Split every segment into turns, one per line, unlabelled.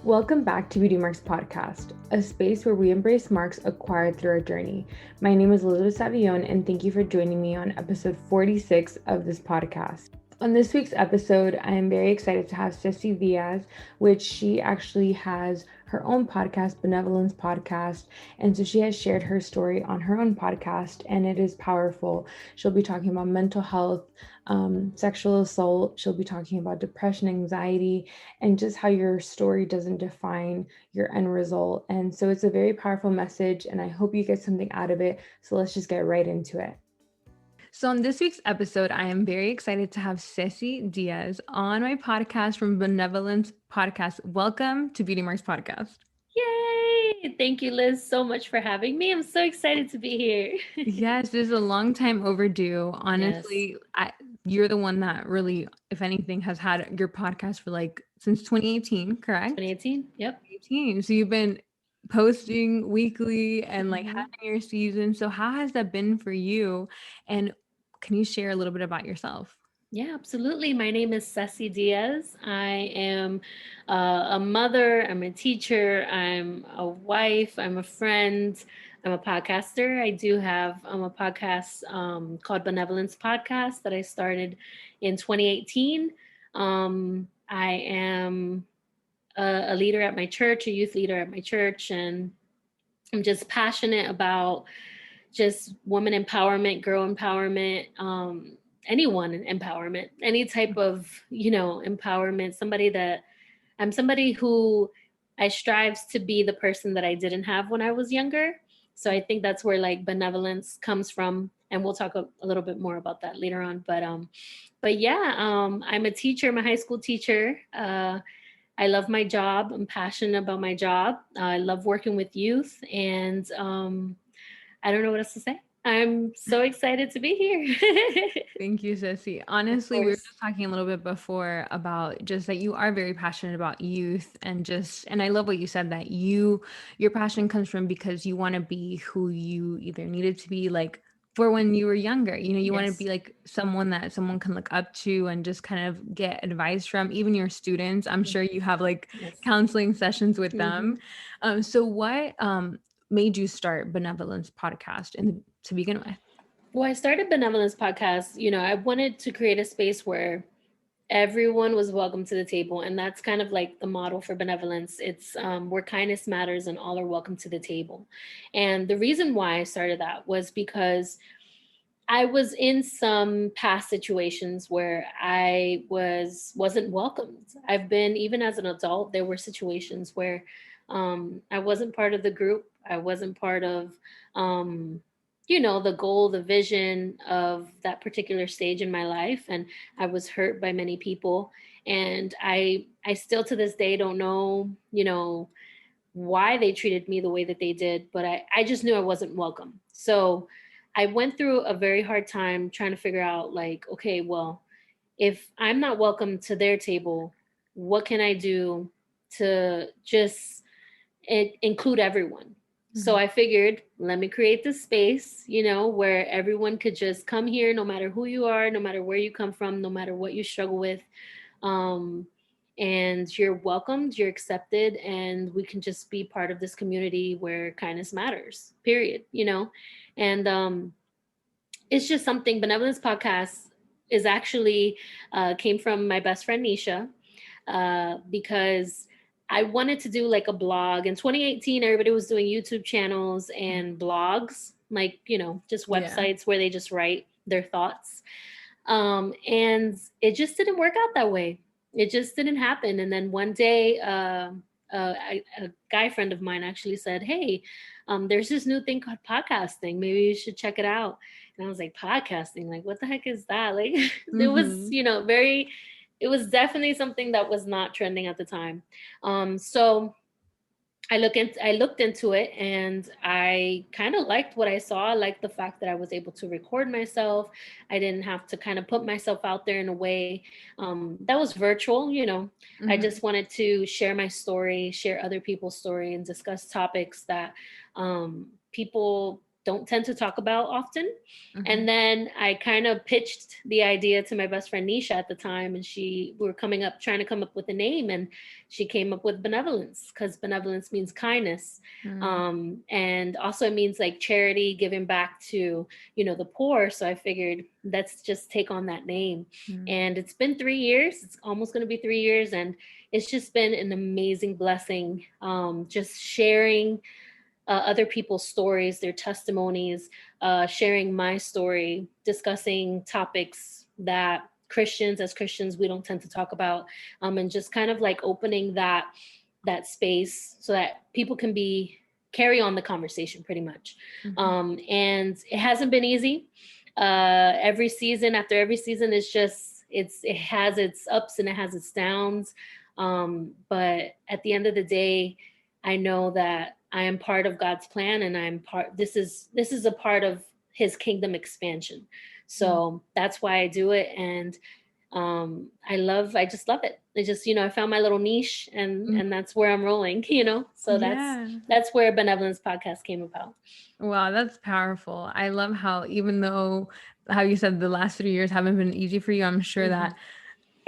Welcome back to Beauty Marks Podcast, a space where we embrace marks acquired through our journey. My name is Elizabeth Savillon, and thank you for joining me on episode 46 of this podcast. On this week's episode, I am very excited to have Ceci Diaz, which she actually has her own podcast, Benevolence Podcast, and so she has shared her story on her own podcast, and it is powerful. She'll be talking about mental health, sexual assault. She'll be talking about depression, anxiety, and just how your story doesn't define your end result. And so it's a very powerful message, and I hope you get something out of it. So let's just get right into it. So on this week's episode, I am very excited to have Ceci Diaz on my podcast from Benevolence Podcast. Welcome to Beauty Marks Podcast.
Yay! Thank you, Liz, so much for having me. I'm so excited to be here.
Yes, this is a long time overdue. Honestly, yes. You're the one that really, if anything, has had your podcast for since 2018, correct?
2018, yep.
2018. So you've been posting weekly and having your season. So how has that been for you? And can you share a little bit about yourself?
Yeah, absolutely. My name is Ceci Diaz. I am a mother, I'm a teacher, I'm a wife, I'm a friend, I'm a podcaster. I do have a podcast called Benevolence Podcast that I started in 2018. I am a leader at my church, a youth leader at my church, and I'm just passionate about just woman empowerment, girl empowerment, anyone empowerment, any type of, empowerment. I'm somebody who I strive to be the person that I didn't have when I was younger. So I think that's where benevolence comes from. And we'll talk a little bit more about that later on. But yeah, I'm a teacher. I'm a high school teacher. I love my job. I'm passionate about my job. I love working with youth, and I don't know what else to say. I'm so excited to be here.
Thank you, Ceci. Honestly, we were just talking a little bit before about just that you are very passionate about youth, and I love what you said, that your passion comes from because you want to be who you either needed to be for when you were younger. You want to be someone that someone can look up to and just kind of get advice from. Even your students, I'm sure you have counseling sessions with them. So what made you start Benevolence Podcast to begin with?
Well, I started Benevolence Podcast. I wanted to create a space where everyone was welcome to the table. And that's kind of the model for benevolence. It's where kindness matters and all are welcome to the table. And the reason why I started that was because I was in some past situations where I wasn't welcomed. I've been, even as an adult, there were situations where I wasn't part of the group. I wasn't part of, the goal, the vision of that particular stage in my life. And I was hurt by many people. And I still to this day don't know, why they treated me the way that they did, but I just knew I wasn't welcome. So I went through a very hard time trying to figure out okay, well, if I'm not welcome to their table, what can I do to just include everyone? So I figured, let me create this space, where everyone could just come here, no matter who you are, no matter where you come from, no matter what you struggle with. And you're welcomed, you're accepted, and we can just be part of this community where kindness matters, period, And it's just something. Benevolence Podcast is actually came from my best friend, Nisha, because I wanted to do a blog. In 2018, everybody was doing YouTube channels and blogs, just websites where they just write their thoughts. And it just didn't work out that way. It just didn't happen. And then one day, a guy friend of mine actually said, hey, there's this new thing called podcasting. Maybe you should check it out. And I was like, podcasting? What the heck is that? It was, it was definitely something that was not trending at the time. So I looked into it, and I kind of liked what I saw. I liked the fact that I was able to record myself. I didn't have to kind of put myself out there in a way that was virtual. I just wanted to share my story, share other people's story, and discuss topics that people don't tend to talk about often.
Mm-hmm.
And then I kind of pitched the idea to my best friend Nisha at the time, and we were trying to come up with a name, and she came up with benevolence, because benevolence means kindness. And also it means like charity, giving back to, the poor. So I figured let's just take on that name. And it's been 3 years. It's almost going to be 3 years. And it's just been an amazing blessing. Just sharing other people's stories, their testimonies, sharing my story, discussing topics that as Christians, we don't tend to talk about, and just kind of like opening that space so that people can carry on the conversation pretty much. And it hasn't been easy. Every season after every season is just, it has its ups and it has its downs. But at the end of the day, I know that I am part of God's plan, and this is a part of his kingdom expansion. So that's why I do it. And I just love it. I just, I found my little niche, and that's where I'm rolling, so that's where Benevolence Podcast came about.
Wow, that's powerful. I love how, even though how you said the last 3 years haven't been easy for you, I'm sure that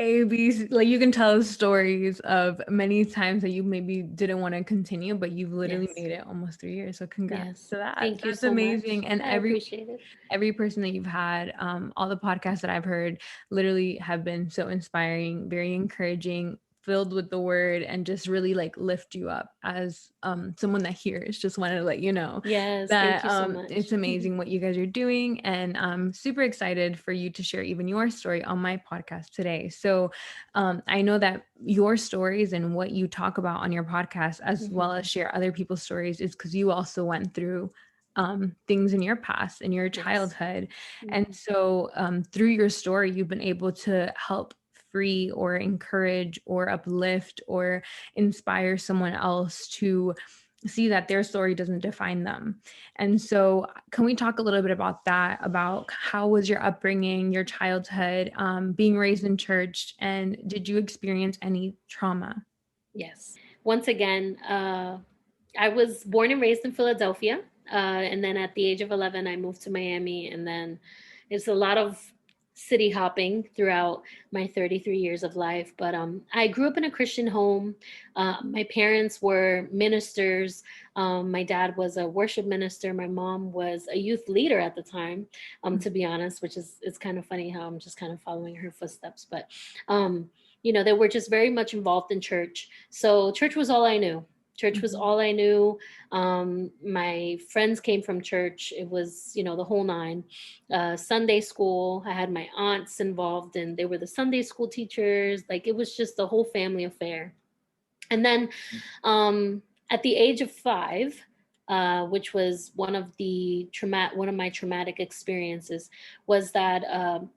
like you can tell stories of many times that you maybe didn't want to continue, but you've literally made it almost 3 years. So congrats to that.
Thank you
That's
so
amazing.
much.
And
I appreciate it.
Every person that you've had, all the podcasts that I've heard literally have been so inspiring, very encouraging, filled with the word, and just really like lift you up as someone that hears. Just wanted to let you know
that
thank
you so much.
It's amazing what you guys are doing, and I'm super excited for you to share even your story on my podcast today. So I know that your stories and what you talk about on your podcast, as well as share other people's stories, is because you also went through things in your past, in your childhood. And so through your story, you've been able to help free or encourage or uplift or inspire someone else to see that their story doesn't define them. And so can we talk a little bit about that, about how was your upbringing, your childhood, being raised in church, and did you experience any trauma?
Yes. Once again, I was born and raised in Philadelphia. And then at the age of 11, I moved to Miami. And then it's a lot of city hopping throughout my 33 years of life. But I grew up in a Christian home. My parents were ministers. My dad was a worship minister. My mom was a youth leader at the time, to be honest, which is, it's kind of funny how I'm just kind of following her footsteps. But, they were just very much involved in church. So church was all I knew. Church was all I knew. My friends came from church. It was, the whole nine. Sunday school, I had my aunts involved, and they were the Sunday school teachers. Like, it was just a whole family affair. And then at the age of 5, which was one of my traumatic experiences, was that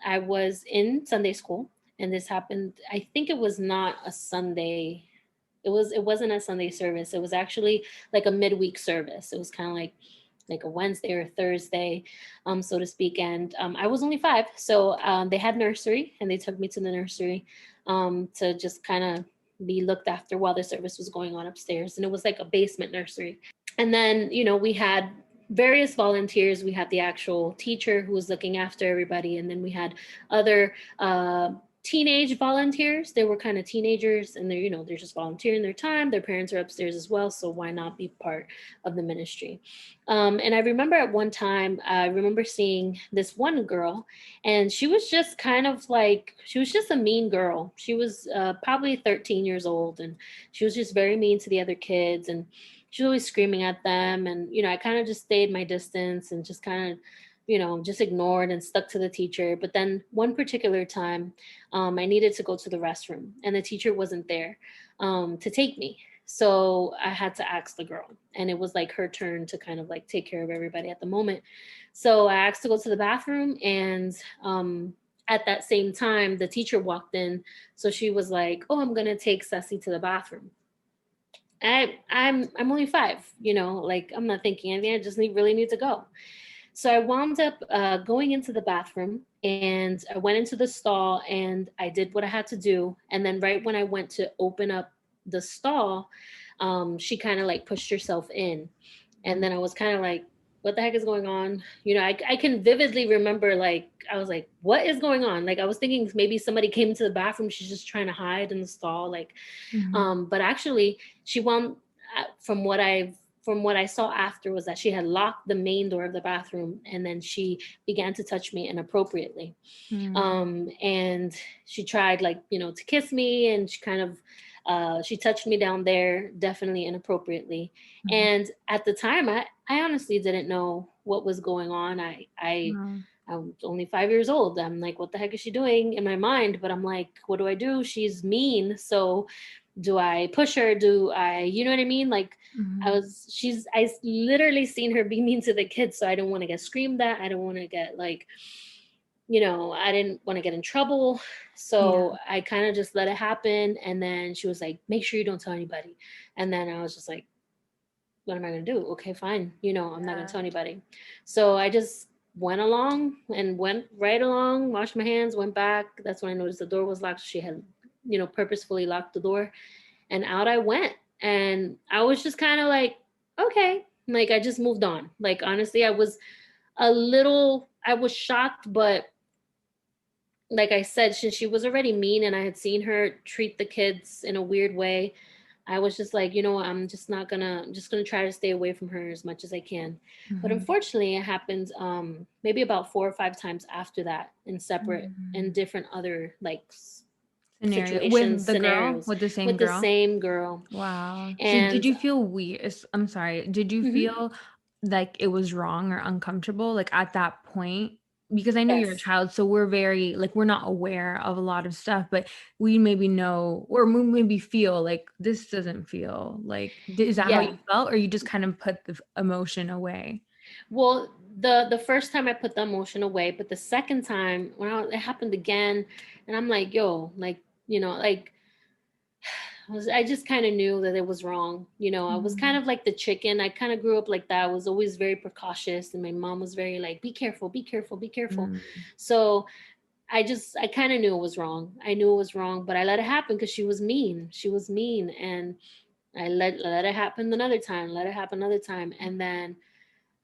I was in Sunday school, and this happened. I think it was not a Sunday. It wasn't a Sunday service. It was actually like a midweek service. It was kind of like a Wednesday or Thursday, so to speak. And I was only 5. So they had nursery, and they took me to the nursery to just kind of be looked after while the service was going on upstairs. And it was like a basement nursery. And then, we had various volunteers. We had the actual teacher who was looking after everybody. And then we had other teenage volunteers. They were kind of teenagers, and they're just volunteering their time. Their parents are upstairs as well, so why not be part of the ministry? And I remember at one time, I remember seeing this one girl, and she was just a mean girl. She was probably 13 years old, and she was just very mean to the other kids, and she was always screaming at them. And I kind of just stayed my distance and just kind of just ignored and stuck to the teacher. But then one particular time, I needed to go to the restroom, and the teacher wasn't there to take me. So I had to ask the girl, and it was like her turn to kind of like take care of everybody at the moment. So I asked to go to the bathroom, and at that same time, the teacher walked in. So she was like, "Oh, I'm gonna take Ceci to the bathroom." I'm only 5, like I'm not thinking anything. I just really need to go. So I wound up going into the bathroom, and I went into the stall, and I did what I had to do. And then right when I went to open up the stall, she kind of like pushed herself in. And then I was kind of like, what the heck is going on? You know, I can vividly remember, like, I was like, what is going on? Like, I was thinking maybe somebody came into the bathroom. She's just trying to hide in the stall. Like,
Mhm.
but actually she wound, from what I saw after, was that she had locked the main door of the bathroom, and then she began to touch me inappropriately.
Mm.
And she tried, like, to kiss me, and she kind of, she touched me down there, definitely inappropriately.
Mhm.
And at the time, I honestly didn't know what was going on.
Wow.
I was only 5 years old. I'm like, what the heck is she doing, in my mind? But I'm like, what do I do? She's mean. So do I push her? Do I, you know what I mean? Like,
Mhm.
I literally seen her be mean to the kids. So I didn't want to get screamed at. I don't want to get, like, I didn't want to get in trouble.
Yeah.
So I kind of just let it happen. And then she was like, make sure you don't tell anybody. And then I was just like, what am I going to do? Okay, fine. I'm not going to
Yeah.
tell anybody. So I just went along and went right along, washed my hands, went back. That's when I noticed the door was locked. She had, purposefully locked the door, and out I went. And I was just kind of like, okay, like, I just moved on. Like, honestly, I was shocked, but like I said, since she was already mean and I had seen her treat the kids in a weird way, I was just like, you know what, I'm just gonna try to stay away from her as much as I can. But
Mhm.
unfortunately, it happened maybe about 4 or 5 times after that, in
Mhm.
different other, like,
Scenario
situations,
with the girl,
scenarios,
with the same
with the
girl?
same girl.
Wow. So did
And
you feel weird? I'm sorry. Did you
mhm,
feel like it was wrong or uncomfortable like at that point? Because I know you're a
yes,
child, so we're very like we're not aware of a lot of stuff, but we maybe know or we maybe feel like this doesn't feel like is that how you
yeah.
felt or you just kind of put the emotion away?
Well, the first time I put the emotion away, but the second time, it happened again, and I'm like, yo, like, like, I just kind of knew that it was wrong. I was kind
Mhm.
of like the chicken. I kind of grew up like that. I was always very precautious, and my mom was very like, be careful, be careful, be careful.
Mm.
So I kind of knew it was wrong. I knew it was wrong, but I let it happen because she was mean. She was mean, and I let it happen another time, let it happen another time, and then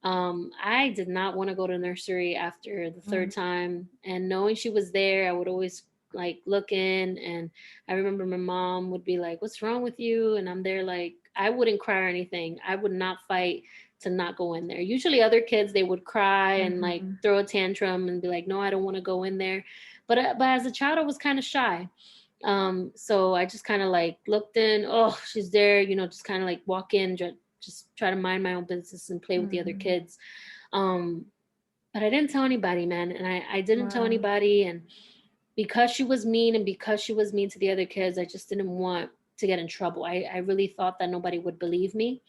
I did not want to go to nursery after the third
Mm.
time. And knowing she was there, I would always, like, look in. And I remember my mom would be like, what's wrong with you? And I'm there, like, I wouldn't cry or anything. I would not fight to not go in there. Usually other kids, they would cry and, like,
Mhm.
throw a tantrum and be like, no, I don't want to go in there. But as a child, I was kind of shy. So I just kind of, like, looked in, oh, she's there, just kind of, like, walk in, just try to mind my own business and play with the other
Mhm.
kids. Um, but I didn't tell anybody, man. And I didn't tell
Wow.
anybody. And because she was mean, and because she was mean to the other kids, I just didn't want to get in trouble. I really thought that nobody would believe me.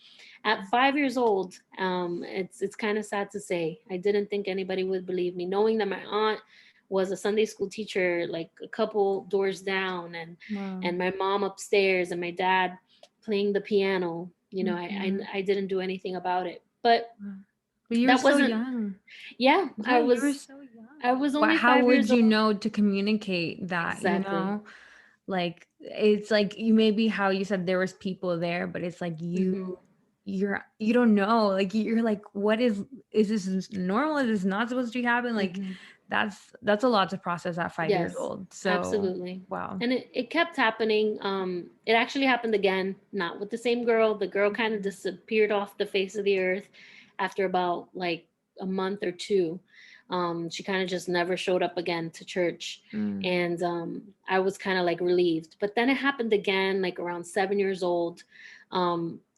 At 5 years old, it's kind of sad to say, I didn't think anybody would believe me, knowing that my aunt was a Sunday school teacher, like, a couple doors down,
Wow.
and my mom upstairs, and my dad playing the piano.
Mhm.
I didn't do anything about it. But
Wow. But you were
that
so
wasn't,
young.
yeah,
Yeah, you were so
I
young.
was
What
only
how
5
would
years
you
old.
know to communicate that, you
Exactly.
know? Like, it's like you maybe how you said there was people there, but it's like
Hmm.
you don't know. Like, you're like, "What is this normal? Is this not supposed to be happening?" Like,
Hmm.
that's a lot to process at 5 years
Yes,
old. So,
absolutely.
wow.
And it kept happening. It actually happened again, not with the same girl. The girl kind of
Mhm.
disappeared off the face of the earth after about, like, a month or two. She kind of just never showed up again to church.
Mm.
And I was kind of, like, relieved. But then it happened again, like, around 7 years old,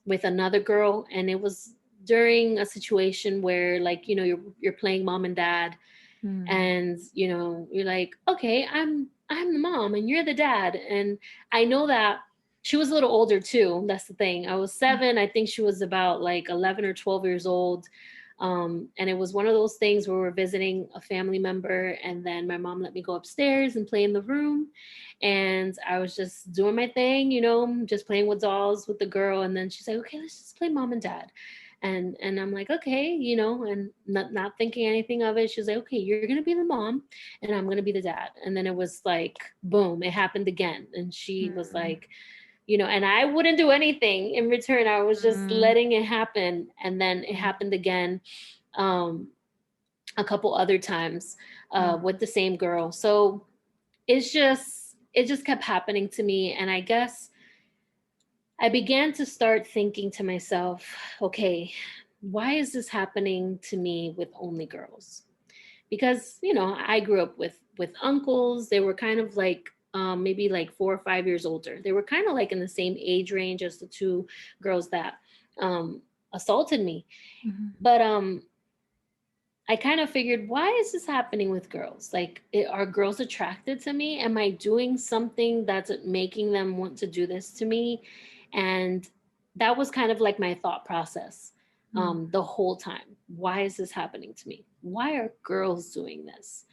with another girl. And it was during a situation where, like, you're playing mom and dad,
Mm.
and you're like, okay, I'm the mom and you're the dad. And I know that she was a little older too. That's the thing. I was 7, I think she was about, like, 11 or 12 years old. And it was one of those things where we're visiting a family member, and then my mom let me go upstairs and play in the room, and I was just doing my thing, just playing with dolls with the girl. And then she's like, okay, let's just play mom and dad. And I'm like, okay, and not thinking anything of it. She's like, okay, you're gonna be the mom and I'm gonna be the dad. And then it was like, boom, it happened again. And she was
Mm.
like, and I wouldn't do anything in return. I was just
Mm.
letting it happen. And then it
Mm.
happened again. a couple other times with the same girl. So it just kept happening to me. And I guess I began to start thinking to myself, okay, why is this happening to me with only girls? Because, I grew up with uncles. They were kind of like maybe like 4 or 5 years older. They were kind of like in the same age range as the two girls that assaulted me. But I kind of figured, why is this happening with girls? Like, are girls attracted to me? Am I doing something that's making them want to do this to me? And that was kind of like my thought process the whole time. Why is this happening to me? Why are girls doing this?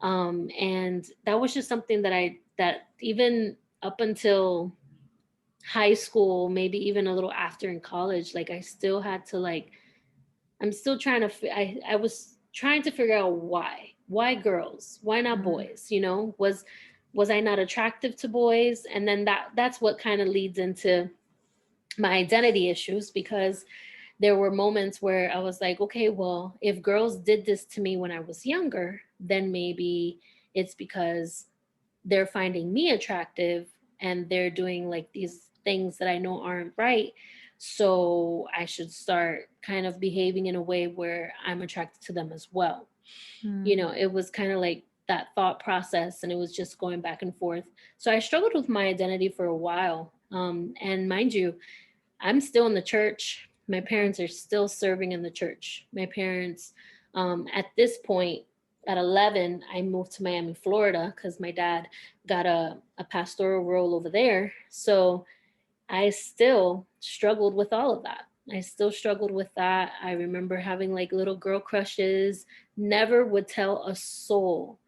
And that was just something that even up until high school, maybe even a little after in college, like I still had to like, I'm still trying to, I was trying to figure out why girls, why not boys, was I not attractive to boys? And then that's what kind of leads into my identity issues, because there were moments where I was like, okay, well, if girls did this to me when I was younger, then maybe it's because they're finding me attractive and they're doing like these things that I know aren't right. So I should start kind of behaving in a way where I'm attracted to them as well. It was kind of like that thought process, and it was just going back and forth. So I struggled with my identity for a while. And mind you, I'm still in the church. My parents are still serving in the church. My parents, at this point, at 11, I moved to Miami, Florida, because my dad got a pastoral role over there. So I still struggled with all of that. I still struggled with that. I remember having like little girl crushes, never would tell a soul.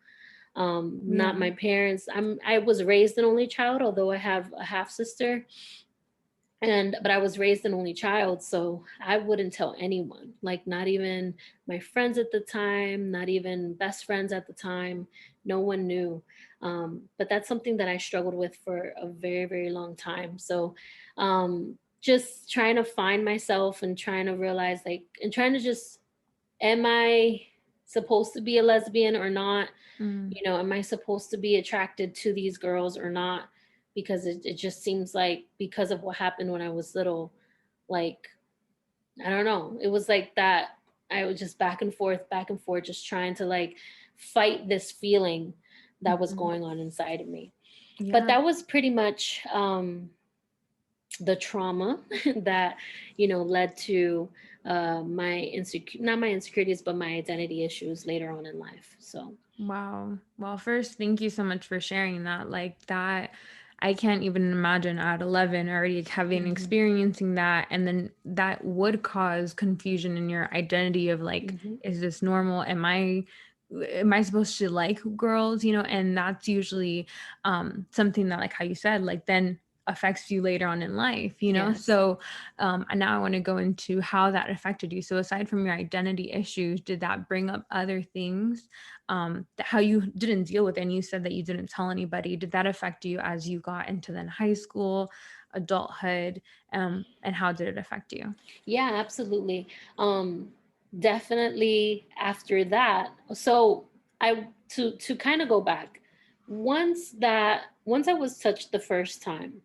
Not my parents. I was raised an only child, although I have a half sister. But I was raised an only child, so I wouldn't tell anyone, like not even my friends at the time, not even best friends at the time. No one knew. But that's something that I struggled with for a very, very long time. So just trying to find myself and trying to realize, like, and trying to just, am I supposed to be a lesbian or not? Am I supposed to be attracted to these girls or not? Because it just seems like, because of what happened when I was little, like, I don't know. It was like that. I was just back and forth, just trying to like fight this feeling that was going on inside of me. But that was pretty much the trauma that, led to not my insecurities, but my identity issues later on in life. So.
Wow. Well, first, thank you so much for sharing that. Like that, I can't even imagine at 11 already having experiencing that. And then that would cause confusion in your identity of like, is this normal? Am I supposed to like girls? And that's usually something that, like how you said, like then affects you later on in life,
Yes.
So and now I want to go into how that affected you. So aside from your identity issues, did that bring up other things how you didn't deal with it? And you said that you didn't tell anybody. Did that affect you as you got into then high school, adulthood, and how did it affect you?
Yeah, absolutely. Definitely after that. So I to kind of go back, once I was touched the first time,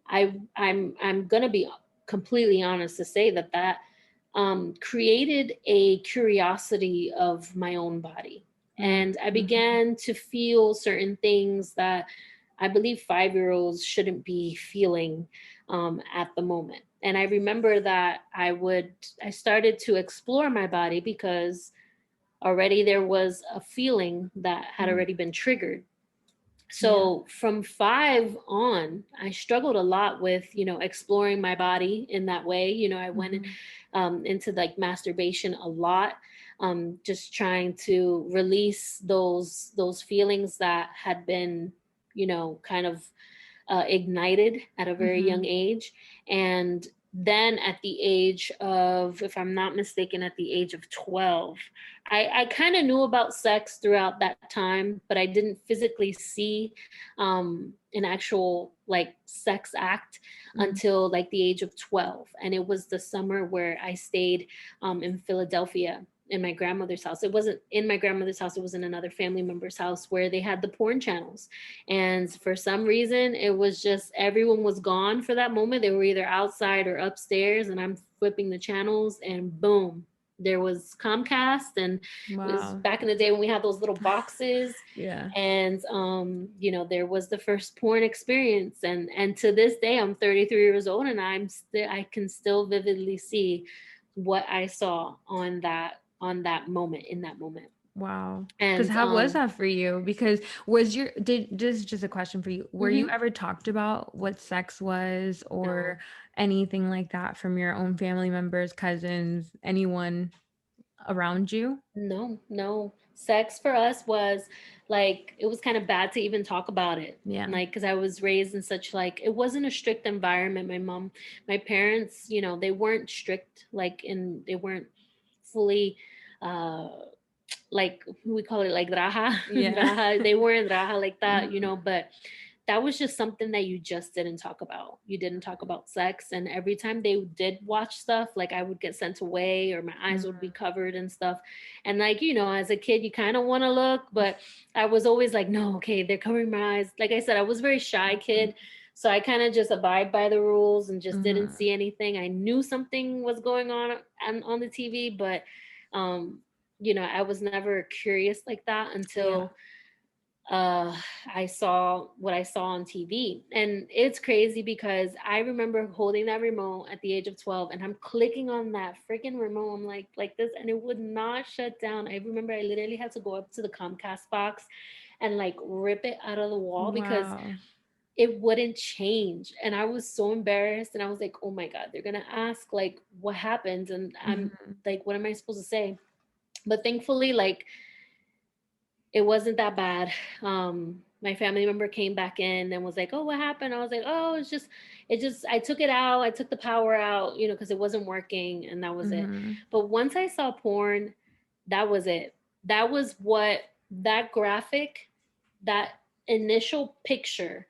I'm gonna be completely honest to say that created a curiosity of my own body. And I began to feel certain things that I believe 5-year-olds shouldn't be feeling at the moment. And I remember that I started to explore my body, because already there was a feeling that had already been triggered. So from 5 on, I struggled a lot with, exploring my body in that way. I went into like masturbation a lot, just trying to release those feelings that had been, kind of ignited at a very young age. And then at the age of, if I'm not mistaken, at the age of 12, I kind of knew about sex throughout that time, but I didn't physically see an actual like sex act until like the age of 12. And it was the summer where I stayed in Philadelphia. in my grandmother's house. It wasn't in my grandmother's house. It was in another family member's house where they had the porn channels. And for some reason, it was just everyone was gone for that moment. They were either outside or upstairs, and I'm flipping the channels, and boom, there was Comcast. And it was
Wow.
back in the day when we had those little boxes.
Yeah.
And there was the first porn experience. And to this day, I'm 33 years old, and I can still vividly see what I saw on that moment, in that moment.
Wow. Because
And
how was that for you? Because this is just a question for you. Were you
mhm.
ever talked about what sex was or
No.
anything like that from your own family members, cousins, anyone around you?
No. Sex for us was like, it was kind of bad to even talk about it.
Yeah.
Like, because I was raised in such, like, it wasn't a strict environment. My parents, they weren't strict, like, they weren't fully, uh, like, we call it like raja,
Yeah.
raja. They weren't raja like that,
Mhm.
but that was just something that you just didn't talk about. You didn't talk about sex. And every time they did watch stuff, like, I would get sent away or my eyes would be
Mhm.
covered and stuff. And, like, as a kid, you kind of want to look, but I was always like, no, okay, they're covering my eyes. Like I said, I was a very shy kid. So I kind of just abide by the rules and just didn't
Mhm.
see anything. I knew something was going on the TV, but, I was never curious like that
Yeah.
until uh I saw what I saw on TV. And it's crazy because I remember holding that remote at the age of 12, and I'm clicking on that freaking remote. I'm like this, and it would not shut down. I remember I literally had to go up to the Comcast box and, like, rip it out of the wall because
Wow.
it wouldn't change. And I was so embarrassed, and I was like, oh my God, they're gonna ask, like, what happened? And I'm
Mhm.
like, what am I supposed to say? But thankfully, like, it wasn't that bad. My family member came back in and was like, "Oh, what happened?" I was like, "Oh, I took it out. I took the power out, because it wasn't working, and that was it."
Mhm.
But once I saw porn, that was it. That was what that graphic, that initial picture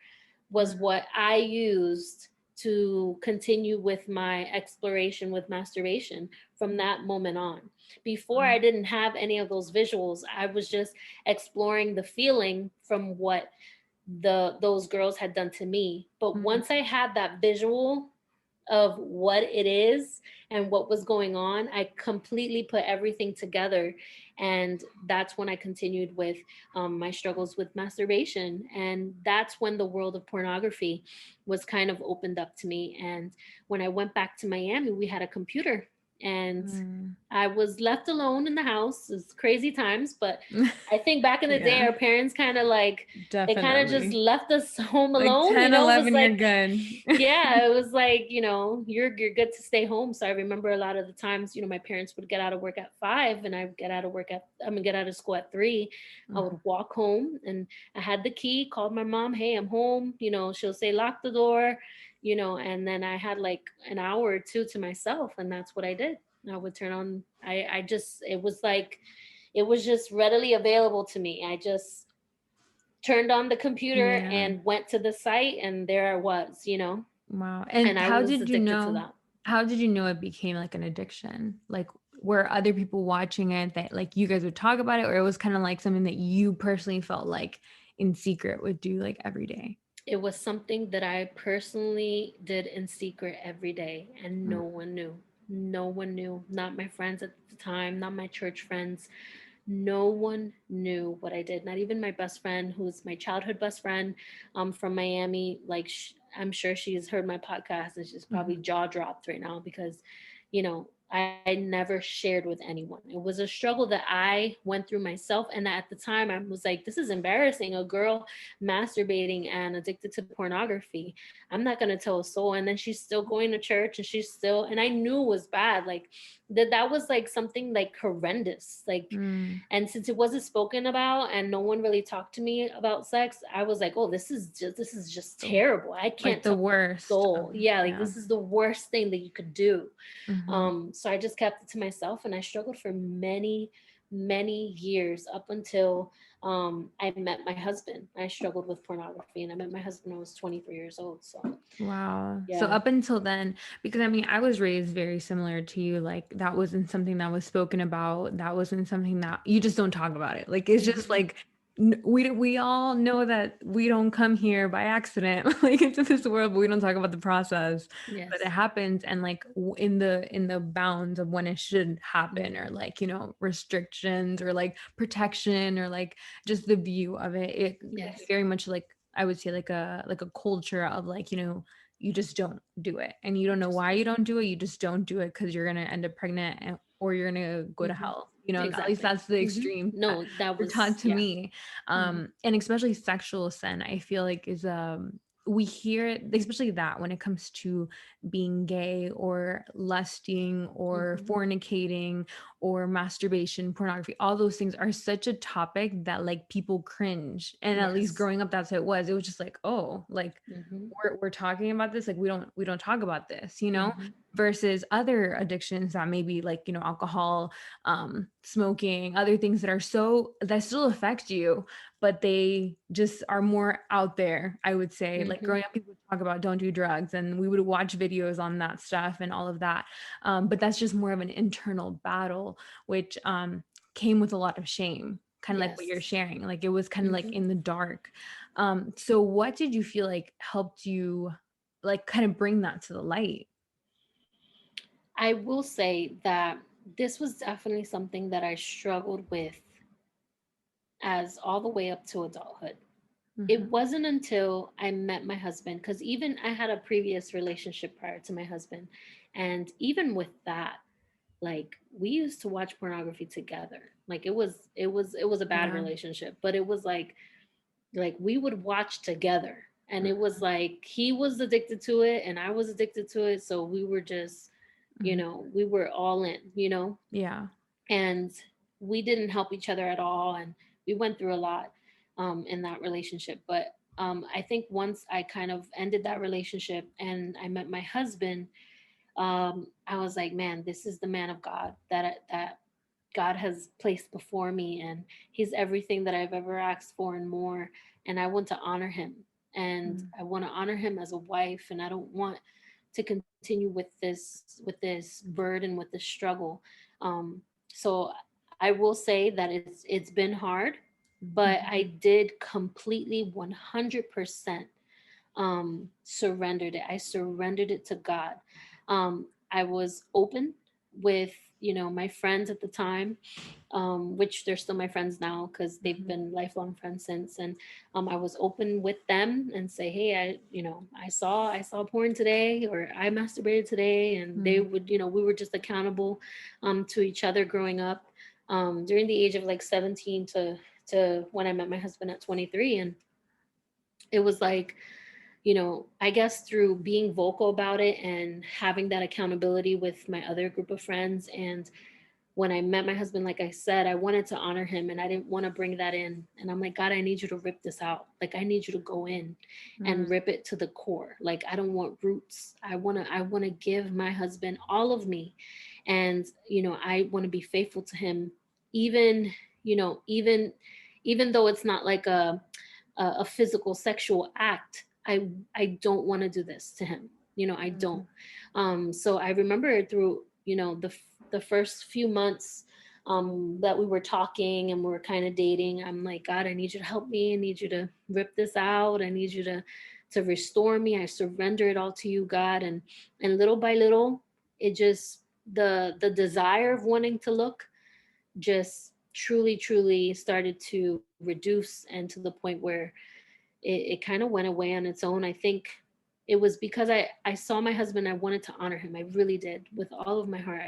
was
Mhm.
what I used to continue with my exploration with masturbation from that moment on. Before, I
Wow.
didn't have any of those visuals. I was just exploring the feeling from what those girls had done to me. But once I
Mhm.
had that visual of what it is and what was going on, I completely put everything together. And that's when I continued with my struggles with masturbation. And that's when the world of pornography was kind of opened up to me. And when I went back to Miami, we had a computer, and
Mm.
I was left alone in the house. It's crazy times, but I think back in the day,
Yeah,
our parents kind of, like, they kind of just
definitely.
left us home
Like
alone.
10,
It was
11, you're
like,
good.
yeah, it was like, you're good to stay home. So I remember a lot of the times, my parents would get out of work at 5, and I would get out of school at 3. I would
Mhm.
walk home, and I had the key, called my mom, "Hey, I'm home." She'll say, "Lock the door," and then I had like an hour or two to myself, and that's what I did. I would turn on, I just, it was like, it was just readily available to me. I just turned on the computer
Yeah.
and went to the site, and there I was,
Wow.
and
And
I was addicted to that.
how did you know it became like an addiction? Like, were other people watching it that like you guys would talk about it, or it was kind of like something that you personally felt like in secret would do like every day?
It was something that I personally did in secret every day, and no
Mm.
one knew. No one knew. Not my friends at the time, not my church friends. No one knew what I did. Not even my best friend, who's my childhood best friend, from Miami. Like, I'm sure she's heard my podcast, and she's probably
Mhm.
jaw dropped right now because, I never shared with anyone. It was a struggle that I went through myself. And at the time, I was like, this is embarrassing. A girl masturbating and addicted to pornography. I'm not going to tell a soul. And then she's still going to church, and and I knew it was bad. Like, that was like something like horrendous. Like,
Mm.
and since it wasn't spoken about and no one really talked to me about sex, I was like, oh, this is just
So,
terrible. I
like
can't
the
tell a
worst of,
soul. Yeah, like,
yeah.
this is the worst thing that you could do.
Mhm.
So I just kept it to myself, and I struggled for many, many years up until I met my husband. I struggled with pornography, and I met my husband when I was 23 years old. So
Wow. So
yeah.
up until then, because I mean, I was raised very similar to you. Like that wasn't something that was spoken about. That wasn't something that you just don't talk about it. Like it's just
Mhm.
like we all know that we don't come here by accident like into this world, but we don't talk about the process. But it
Yes.
happens, and like in the bounds of when it should happen, or
Mhm.
like restrictions, or like protection, or like just the view of it. It can be
Yes.
very much like, I would say, like a culture of like, you just don't do it, and you don't know
Just
why you don't do it. You just don't do it because you're gonna end up pregnant, or you're gonna go to
hmm
hell. At least
exactly.
that's the
Hmm.
extreme that
No, that
were taught
was
to
yeah.
me.
Hmm.
And especially sexual sin, I feel like is we hear it, especially that when it comes to being gay, or lusting, or
Hmm.
fornicating, or masturbation, pornography. All those things are such a topic that like people cringe. And at least
Yes.
growing up, that's how it was. It was just like, oh, like
Hmm.
we're talking about this, like we don't talk about this,
Hmm.
versus other addictions that maybe like alcohol, smoking, other things that are so that still affect you, but they just are more out there. I would say, like
Hmm.
growing up, people would talk about don't do drugs, and we would watch videos on that stuff and all of that. But that's just more of an internal battle, which came with a lot of shame, kind of like what you're
Yes.
sharing. Like it was kind of like
Hmm.
in the dark. So what did you feel like helped you like kind of bring that to the light?
I will say that this was definitely something that I struggled with as all the way up to adulthood. It
Mm-hmm.
wasn't until I met my husband, because even I had a previous relationship prior to my husband. And even with that, like we used to watch pornography together. Like it was a bad
Yeah.
relationship, but it was like we would watch together. And it was like he was addicted to it and I was addicted to it. So we were just,
Mm-hmm.
we were all in.
Yeah.
And we didn't help each other at all, and we went through a lot in that relationship. But I think once I kind of ended that relationship and I met my husband, I was like, man, this is the man of God that God has placed before me, and he's everything that I've ever asked for and more. And I want to honor him, and
Mm-hmm.
I want to honor him as a wife, and I don't want to continue with this burden, with this struggle. So I will say that it's been hard, but
Mm-hmm.
I did completely 100% surrendered it. I surrendered it to God. I was open with my friends at the time, which they're still my friends now because they've been lifelong friends since. And I was open with them and say, hey, I saw porn today, or I masturbated today, and they would, we were just accountable to each other growing up during the age of like 17 to when I met my husband at 23. And it was like, I guess through being vocal about it and having that accountability with my other group of friends. And when I met my husband, like I said, I wanted to honor him and I didn't want to bring that in. And I'm like, God, I need you to rip this out. Like, I need you to go in and rip it to the core. Like, I don't want roots. I want to give my husband all of me. And, I want to be faithful to him, even, even though it's not like a physical sexual act. I don't want to do this to him. I don't. So I remember through the first few months that we were talking and we were kind of dating. I'm like, God, I need you to help me. I need you to rip this out. I need you to restore me. I surrender it all to you, God. And little by little, it just the desire of wanting to look just truly started to reduce, and to the point where it kind of went away on its own. I think it was because I saw my husband. I wanted to honor him. I really did, with all of my heart.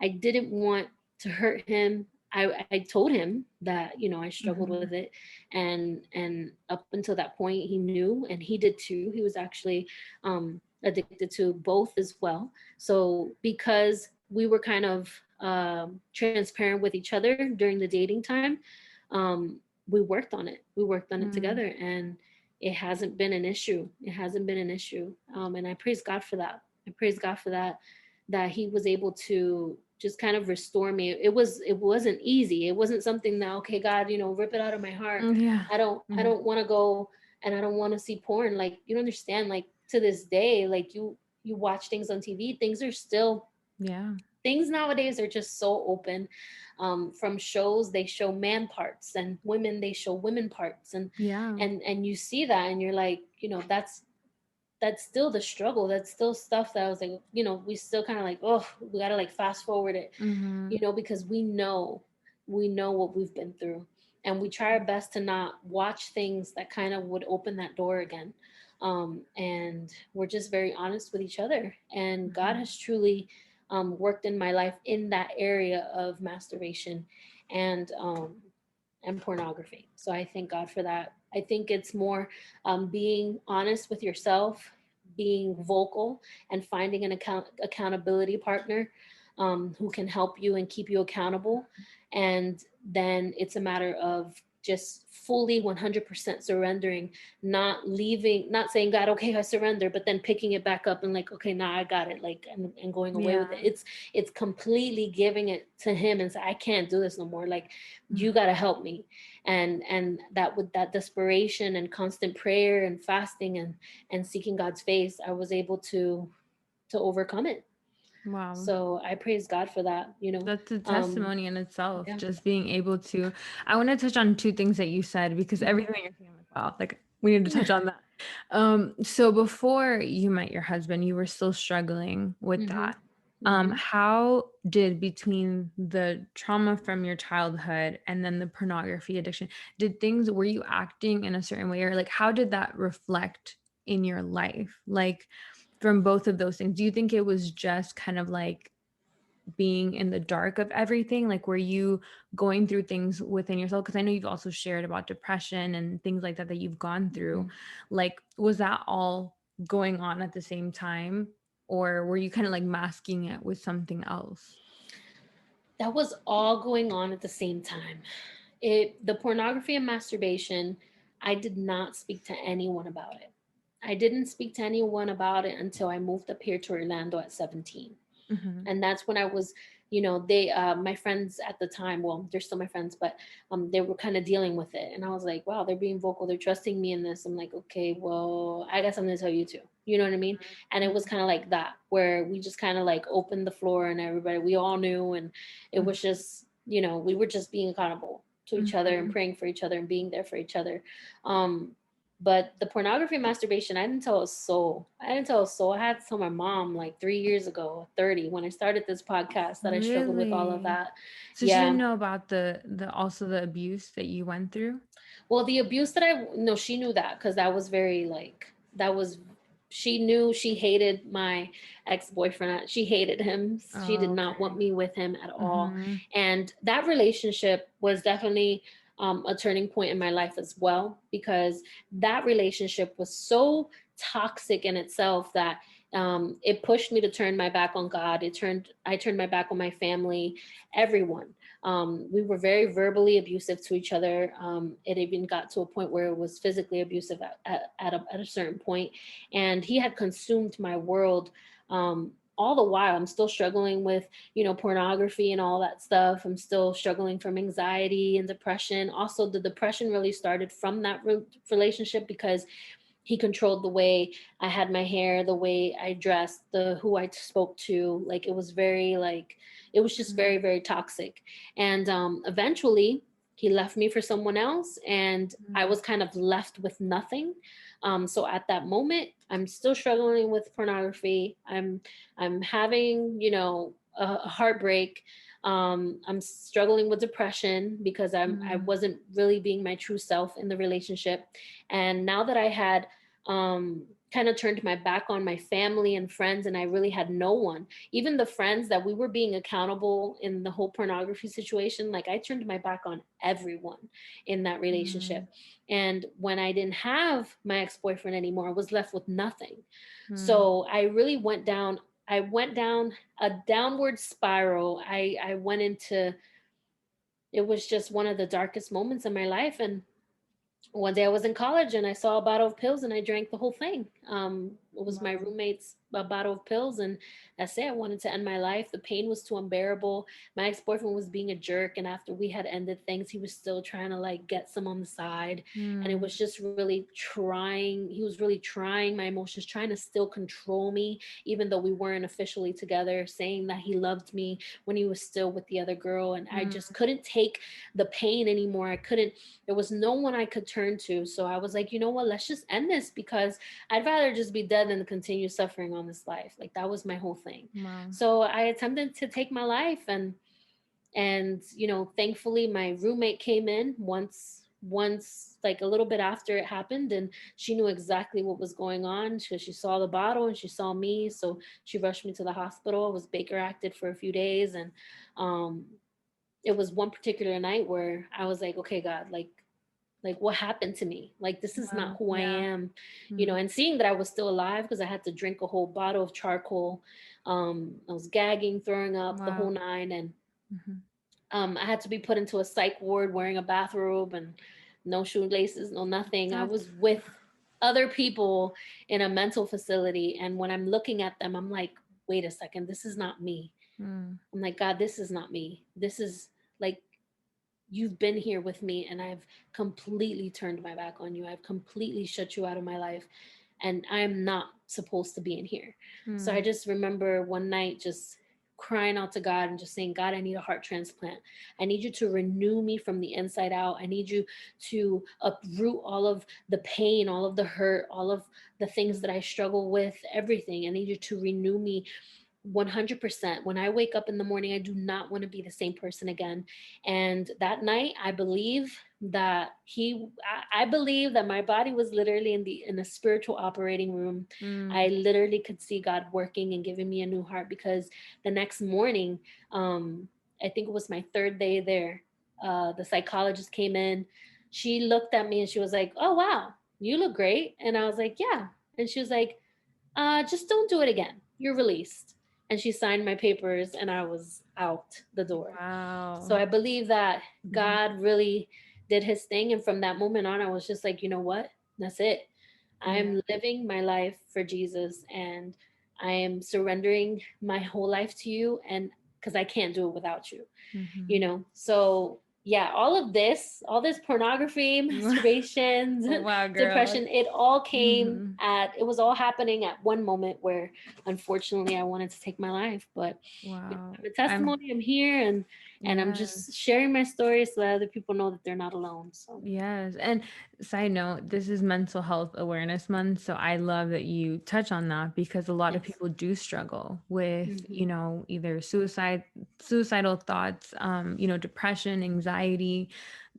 I didn't want to hurt him. I told him that I struggled
Mm-hmm.
with it, and up until that point he knew, and he did too. He was actually addicted to both as well. So because we were kind of transparent with each other during the dating time, we worked on it. We worked on it
Mm-hmm.
together, and it hasn't been an issue. It hasn't been an issue, and I praise God for that. I praise God for that. That He was able just kind of restore me. It wasn't easy. It wasn't something that, okay, God, rip it out of my heart.
Yeah.
I don't want to go, and I don't want to see porn. Like, you don't understand, like, to this day, like, you watch things on TV, things are still,
Yeah.
things nowadays are just so open. From shows, they show man parts, and women, they show women parts, and
Yeah.
and you see that, and you're like, that's still the struggle. That's still stuff that I was like, we still kind of like, oh, we gotta like fast forward it,
Mm-hmm.
because we know what we've been through, and we try our best to not watch things that kind of would open that door again. And we're just very honest with each other, and God has truly worked in my life in that area of masturbation and pornography. So I thank God for that. I think it's more being honest with yourself, being vocal, and finding an accountability partner who can help you and keep you accountable. And then it's a matter of just fully 100% surrendering, not leaving, not saying, God, okay, I surrender, but then picking it back up and like, okay, now I got it, like, and going away with it.
Yeah.
It's completely giving it to him and say, I can't do this no more. Like,
Mm.
you got to help me. And that, with that desperation and constant prayer and fasting and seeking God's face, I was able to overcome it.
Wow.
So I praise God for that.
That's a
Um,
testimony in itself,
yeah.
just being able to. I want to touch on two things that you said because everything you're saying, I'm like, wow, like we need to touch on that. So before you met your husband, you were still struggling with
Mm-hmm.
that.
Mm-hmm.
How did, between the trauma from your childhood and then the pornography addiction, were you acting in a certain way, or like how did that reflect in your life? Like from both of those things, do you think it was just kind of like being in the dark of everything? Like, were you going through things within yourself? Because I know you've also shared about depression and things like that that you've gone through. Like, was that all going on at the same time, or were you kind of like masking it with something else?
That was all going on at the same time. The pornography and masturbation, I did not speak to anyone about it. I didn't speak to anyone about it until I moved up here to Orlando at 17.
Mm-hmm.
And that's when I was, they my friends at the time, well, they're still my friends, but they were kind of dealing with it, and I was like, wow, they're being vocal, they're trusting me in this. I'm like, okay, well, I got something to tell you too, you know what I mean? And it was kind of like that, where we just kind of like opened the floor, and everybody, we all knew, and it was just, we were just being accountable to each other and
Mm-hmm.
praying for each other and being there for each other. But the pornography and masturbation, I didn't tell a soul. I had to tell my mom like 3 years ago, 30, when I started this podcast, that I struggled with all of
Really?
that.
So she didn't
Yeah.
know about the also the abuse that you went through?
Well, the abuse that no, she knew that, because that was very like, she knew. She hated my ex-boyfriend. She hated him. She did
Oh,
not want
okay.
me with him at all.
Mm-hmm.
And that relationship was definitely a turning point in my life as well, because that relationship was so toxic in itself that it pushed me to turn my back on God. I turned my back on my family, everyone. We were very verbally abusive to each other. It even got to a point where it was physically abusive at a certain point. And he had consumed my world. All the while, I'm still struggling with, pornography and all that stuff. I'm still struggling from anxiety and depression. Also, the depression really started from that relationship, because he controlled the way I had my hair, the way I dressed, who I spoke to. Like, it was very like, it was just very, very toxic. And eventually he left me for someone else, and I was kind of left with nothing. So at that moment, I'm still struggling with pornography. I'm having, a heartbreak. I'm struggling with depression, because I
Mm-hmm.
wasn't really being my true self in the relationship. And now that I had kind of turned my back on my family and friends, and I really had no one, even the friends that we were being accountable in the whole pornography situation, like, I turned my back on everyone in that relationship. And when I didn't have my ex-boyfriend anymore, I was left with nothing.
Mm-hmm.
So I went down a downward spiral. I went into, it was just one of the darkest moments in my life. And one day I was in college, and I saw a bottle of pills, and I drank the whole thing. It was my
Wow.
roommate's a bottle of pills, and that's it. I wanted to end my life. The pain was too unbearable. My ex-boyfriend was being a jerk, and after we had ended things, he was still trying to like get some on the side, and it
Mm.
was just really trying. He was really trying my emotions, trying to still control me, even though we weren't officially together, saying that he loved me when he was still with the other girl, and I
Mm.
just couldn't take the pain anymore. I couldn't. There was no one I could turn to, so I was like, you know what? Let's just end this, because I'd rather just be dead than continue suffering on this life. Like that was my whole thing.
Wow.
So I attempted to take my life, and thankfully my roommate came in once like a little bit after it happened, and she knew exactly what was going on. She saw the bottle and she saw me, so she rushed me to the hospital. I was Baker acted for a few days, and um it was one particular night where I was like, okay, God, like what happened to me? Like this is not
Wow.
who I
Yeah.
am.
Mm.
And seeing that I was still alive, because I had to drink a whole bottle of charcoal. I was gagging, throwing up, the whole
Wow.
nine. And
Hmm.
I had to be put into a psych ward wearing a bathrobe and no shoelaces, no nothing. I
That's
was with other people in a mental facility, and when I'm looking at them, I'm like, wait a second, this is not me.
mm.
I'm like, God, this is not me. This is like, you've been here with me, and I've completely turned my back on you. I've completely shut you out of my life, and I'm not supposed to be in here. So I
Mm.
just remember one night just crying out to God and just saying, God, I need a heart transplant. I need you to renew me from the inside out. I need you to uproot all of the pain, all of the hurt, all of the things that I struggle with, everything. I need you to renew me 100%. When I wake up in the morning, I do not want to be the same person again. And that night, I believe that I believe that my body was literally in a spiritual operating room. I
Mm.
literally could see God working and giving me a new heart, because the next morning, um, I think it was my third day there, the psychologist came in. She looked at me and she was like, "Oh, wow, you look great." And I was like, "Yeah." And she was like, just don't do it again. You're released. And she signed my papers, and I was out the door. So
Wow.
I believe that
Mhm.
God really did his thing. And from that moment on, I was just like, you know what? That's it.
Yeah.
I'm living my life for Jesus, and I am surrendering my whole life to you. And because I can't do it without you.
Hmm.
So yeah, all this pornography, masturbations,
Wow, girl.
depression, it all came
Hmm.
it was all happening at one moment where unfortunately I wanted to take my life. But
Wow.
I'm a
I'm,
testimony. I'm here, and I'm
yes.
just sharing my story so that other people know that they're not alone. So
Yes. And side note, this is Mental Health Awareness Month. So I love that you touch on that because a lot of
yes.
people do struggle with,
Hmm.
either suicidal thoughts, depression, anxiety,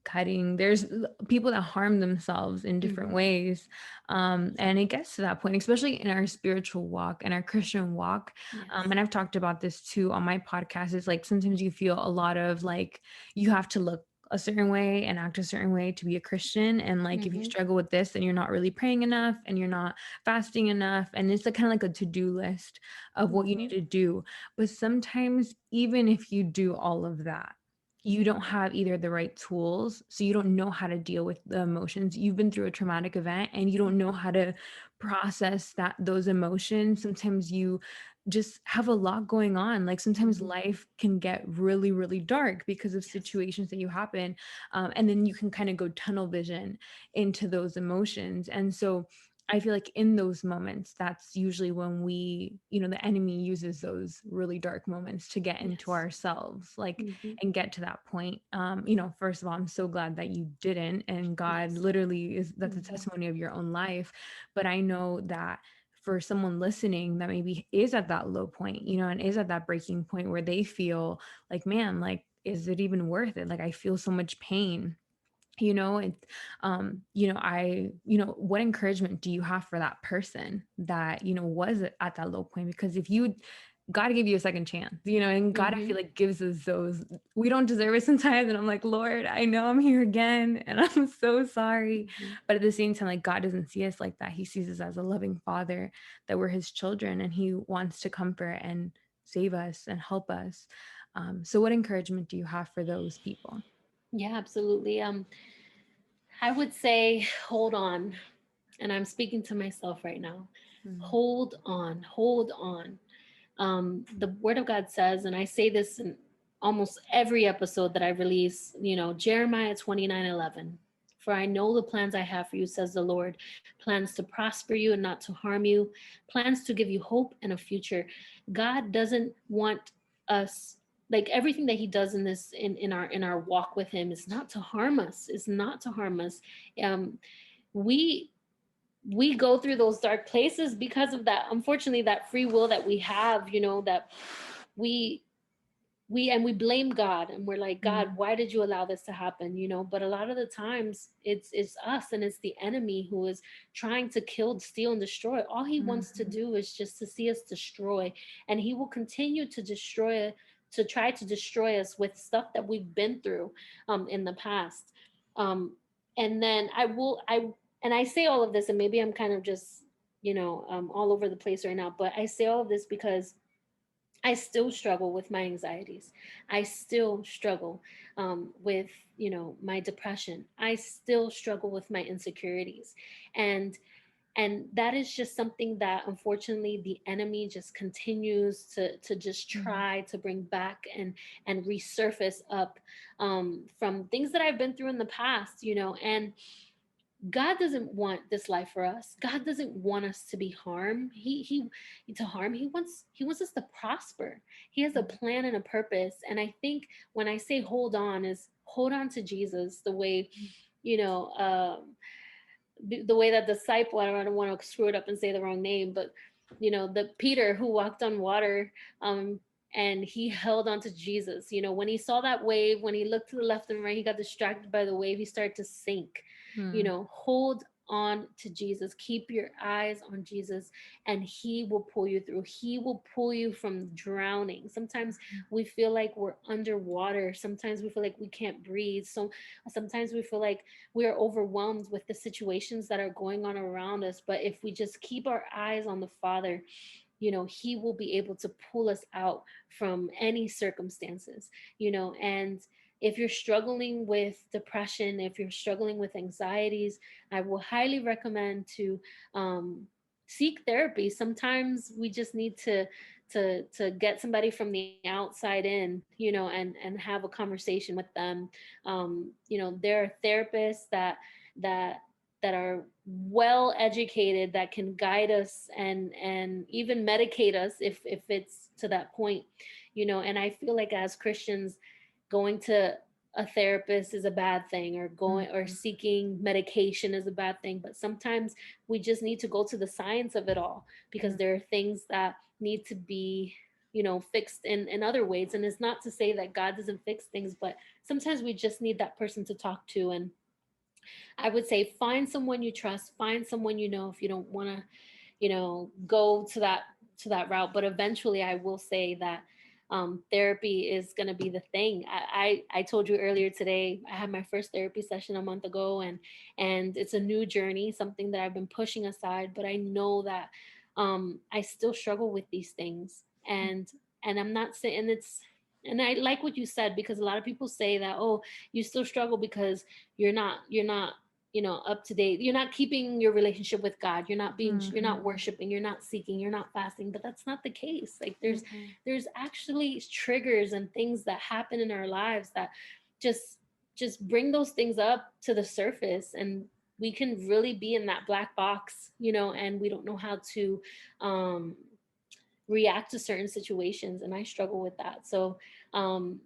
cutting. There's people that harm themselves in different
Hmm.
ways. And it gets to that point, especially in our spiritual walk and our Christian walk.
Yes.
And I've talked about this too on my podcast. Is like sometimes you feel a lot of like you have to look a certain way and act a certain way to be a Christian. And like if you
Hmm.
struggle with this, then you're not really praying enough and you're not fasting enough. And it's kind of like a to-do list of what you need
Hmm.
to do. But sometimes, even if you do all of that, you don't have either the right tools. So you don't know how to deal with the emotions. You've been through a traumatic event and you don't know how to process those emotions. Sometimes you just have a lot going on. Like sometimes
Hmm.
life can get really, really dark because of
Yes.
situations that you happen. And then you can kind of go tunnel vision into those emotions. And so I feel like in those moments, that's usually when the enemy uses those really dark moments to get into
Yes.
ourselves, like,
Hmm.
and get to that point. First of all, I'm so glad that you didn't. And God
Yes.
literally that's a
Hmm.
testimony of your own life. But I know that for someone listening that maybe is at that low point, and is at that breaking point where they feel like, man, like, is it even worth it? Like, I feel so much pain. It's what encouragement do you have for that person that was at that low point? Because if you God gave you a second chance, and God, I
Hmm.
feel like gives us those. We don't deserve it sometimes, and I'm like, Lord, I know I'm here again, and I'm so sorry.
Hmm.
But at the same time, like, God doesn't see us like that. He sees us as a loving Father, that we're His children, and He wants to comfort and save us and help us. So, what encouragement do you have for those people?
Yeah, absolutely. I would say hold on. And I'm speaking to myself right now.
Mm.
Hold on, hold on. The word of God says, and I say this in almost every episode that I release, Jeremiah 29:11. For I know the plans I have for you, says the Lord, plans to prosper you and not to harm you, plans to give you hope and a future. God doesn't want us, like everything that he does in this, in our walk with him, is not to harm us, is not to harm us. Um, we we go through those dark places because of that, unfortunately, that free will that we have, that we we blame God, and we're like, God,
Mm.
why did you allow this to happen? But a lot of the times it's us, and it's the enemy who is trying to kill, steal, and destroy. All he wants to
Mhm.
do is just to see us destroy, and he will continue to destroy, to try to destroy us with stuff that we've been through in the past. um and then I say all of this, and maybe I'm kind of just all over the place right now, but I say all of this because I still struggle with my anxieties. I still struggle with, my depression. I still struggle with my insecurities, and that is just something that, unfortunately, the enemy just continues to just
Mm.
try to bring back and resurface up from things that I've been through in the past, and God doesn't want this life for us. God doesn't want us to be harmed. He wants us to prosper. He has a
Mm.
plan and a purpose. And I think when I say hold on, is hold on to Jesus, the way, you know, the way that disciple, I don't want to screw it up and say the wrong name, but the Peter who walked on water, um, and he held on to Jesus. When he saw that wave, when he looked to the left and right, he got distracted by the wave, he started to sink.
Mm.
Hold on to Jesus. Keep your eyes on Jesus, and he will pull you through. He will pull you from drowning. Sometimes we feel like we're underwater. Sometimes we feel like we can't breathe. So sometimes we feel like we are overwhelmed with the situations that are going on around us. But if we just keep our eyes on the Father, he will be able to pull us out from any circumstances, and if you're struggling with depression, if you're struggling with anxieties, I will highly recommend to seek therapy. Sometimes we just need to get somebody from the outside in, and have a conversation with them. There are therapists that that are well educated, that can guide us and even medicate us if it's to that point. And I feel like as Christians, going to a therapist is a bad thing, or going or
Mhm.
seeking medication is a bad thing, but sometimes we just need to go to the science of it all, because
Mm.
there are things that need to be fixed in other ways. And it's not to say that God doesn't fix things, but sometimes we just need that person to talk to. And I would say find someone you trust, find someone, if you don't want to, go to that route. But eventually, I will say that therapy is going to be the thing. I told you earlier today, I had my first therapy session a month ago, and it's a new journey, something that I've been pushing aside. But I know that I still struggle with these things, and I'm not saying it's. And I like what you said, because a lot of people say that, oh, you still struggle because you're not up to date, you're not keeping your relationship with God, you're not
Mhm.
worshiping, you're not seeking, you're not fasting. But that's not the case. Like
Mhm.
there's actually triggers and things that happen in our lives that just just bring those things up to the surface, and we can really be in that black box, and we don't know how to um react to certain situations. And I struggle with that. So um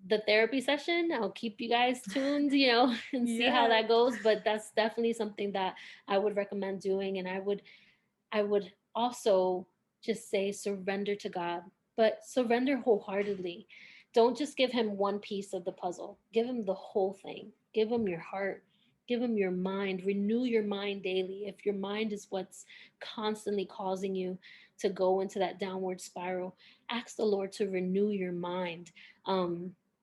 the therapy session, I'll keep you guys tuned, and see how
Yes.
that goes. But that's definitely something that I would recommend doing. And I would also just say surrender to God, but surrender wholeheartedly. Don't just give him one piece of the puzzle. Give him the whole thing. Give him your heart. Give him your mind. Renew your mind daily. If your mind is what's constantly causing you to go into that downward spiral, ask the Lord to renew your mind.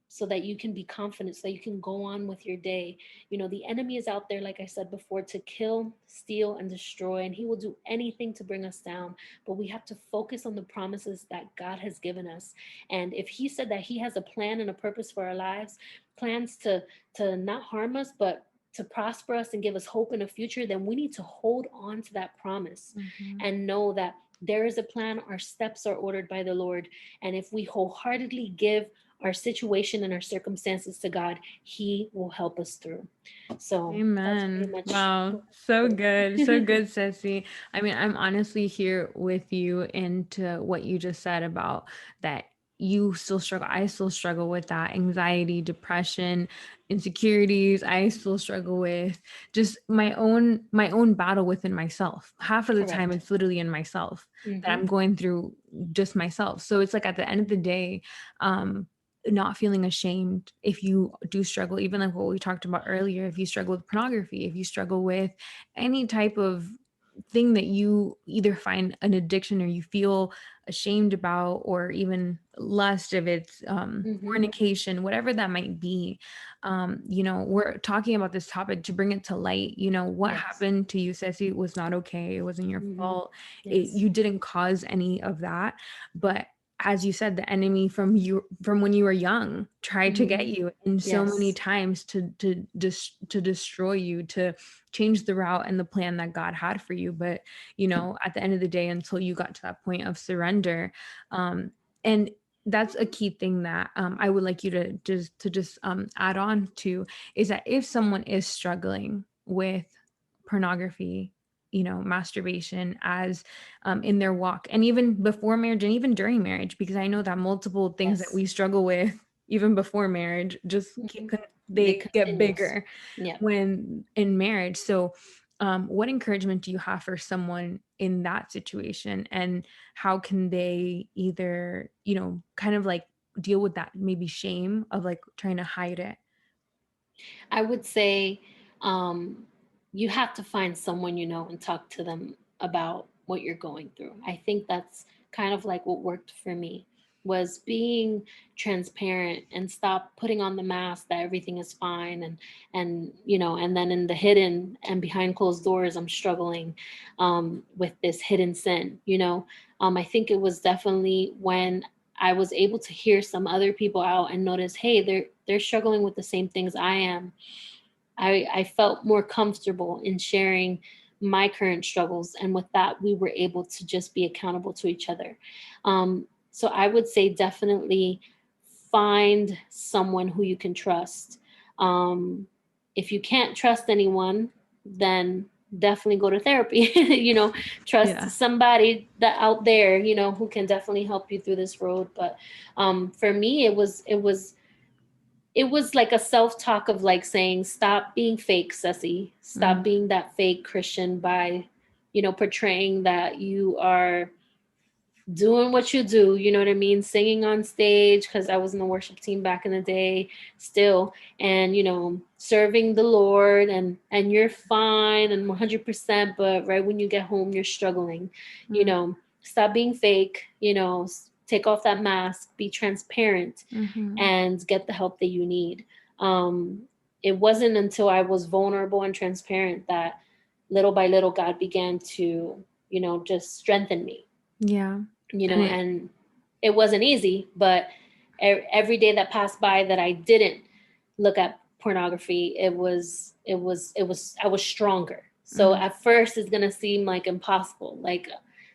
So that you can be confident, so that you can go on with your day. The enemy is out there, like I said before, to kill, steal, and destroy, and he will do anything to bring us down. But we have to focus on the promises that God has given us. And if he said that he has a plan and a purpose for our lives, plans to not harm us, but to prosper us and give us hope in a future, then we need to hold on to that promise and know that there is a plan. Our steps are ordered by the Lord. And if we wholeheartedly give our situation and our circumstances to God, He will help us through. So that's pretty
Amen.
much.
Wow. So good. So good, Ceci. I mean, I'm honestly here with you into what you just said about that you still struggle. I still struggle with that anxiety, depression, insecurities. I still struggle with just my own battle within myself. Half of the time
Correct.
it's literally in myself that I'm going through just myself. So it's like at the end of the day, not feeling ashamed if you do struggle, even like what we talked about earlier, if you struggle with pornography, if you struggle with any type of thing that you either find an addiction or you feel ashamed about, or even lust, if it's fornication, whatever that might be. We're talking about this topic to bring it to light. What
Yes.
happened to you, Ceci, was not okay. It wasn't your fault.
Yes.
You didn't cause any of that. But as you said, the enemy from when you were young tried to get you in so many times to destroy you, to change the route and the plan that God had for you. But at the end of the day, until you got to that point of surrender, and that's a key thing that I would like you to just add on to, is that if someone is struggling with pornography, masturbation, as in their walk, and even before marriage and even during marriage, because I know that multiple things that we struggle with even before marriage just they get bigger when in marriage. So what encouragement do you have for someone in that situation, and how can they either kind of like deal with that maybe shame of like trying to hide it?
I would say you have to find someone and talk to them about what you're going through. I think that's kind of like what worked for me, was being transparent and stop putting on the mask that everything is fine, and then in the hidden and behind closed doors I'm struggling with this hidden sin. I think it was definitely when I was able to hear some other people out and notice, hey, they're struggling with the same things I am. I felt more comfortable in sharing my current struggles, and with that, we were able to just be accountable to each other. So I would say definitely find someone who you can trust. If you can't trust anyone, then definitely go to therapy. Trust somebody that out there, who can definitely help you through this road. But for me, it was like a self-talk of like saying, stop being fake, Ceci. Stop being that fake Christian by, portraying that you are doing what you do, you know what I mean? Singing on stage, because I was in the worship team back in the day still, and, serving the Lord, and you're fine and 100%, but right when you get home, you're struggling. Stop being fake, take off that mask, be transparent, and get the help that you need. It wasn't until I was vulnerable and transparent that little by little God began to, just strengthen me. And it wasn't easy, but every day that passed by that I didn't look at pornography, I was stronger. So at first it's going to seem like impossible. Like,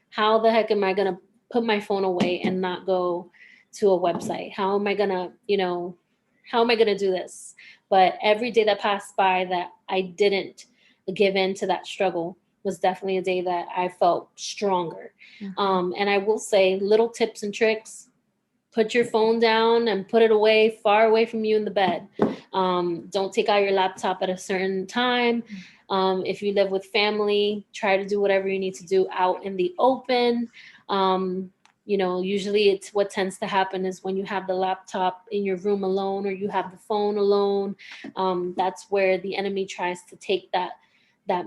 how the heck am I going to put my phone away and not go to a website? How am I going to do this? But every day that passed by that I didn't give in to that struggle was definitely a day that I felt stronger. And I will say, little tips and tricks: put your phone down and put it away, far away from you in the bed. Don't take out your laptop at a certain time. If you live with family, try to do whatever you need to do out in the open. Usually it's what tends to happen is when you have the laptop in your room alone, or you have the phone alone, that's where the enemy tries to take that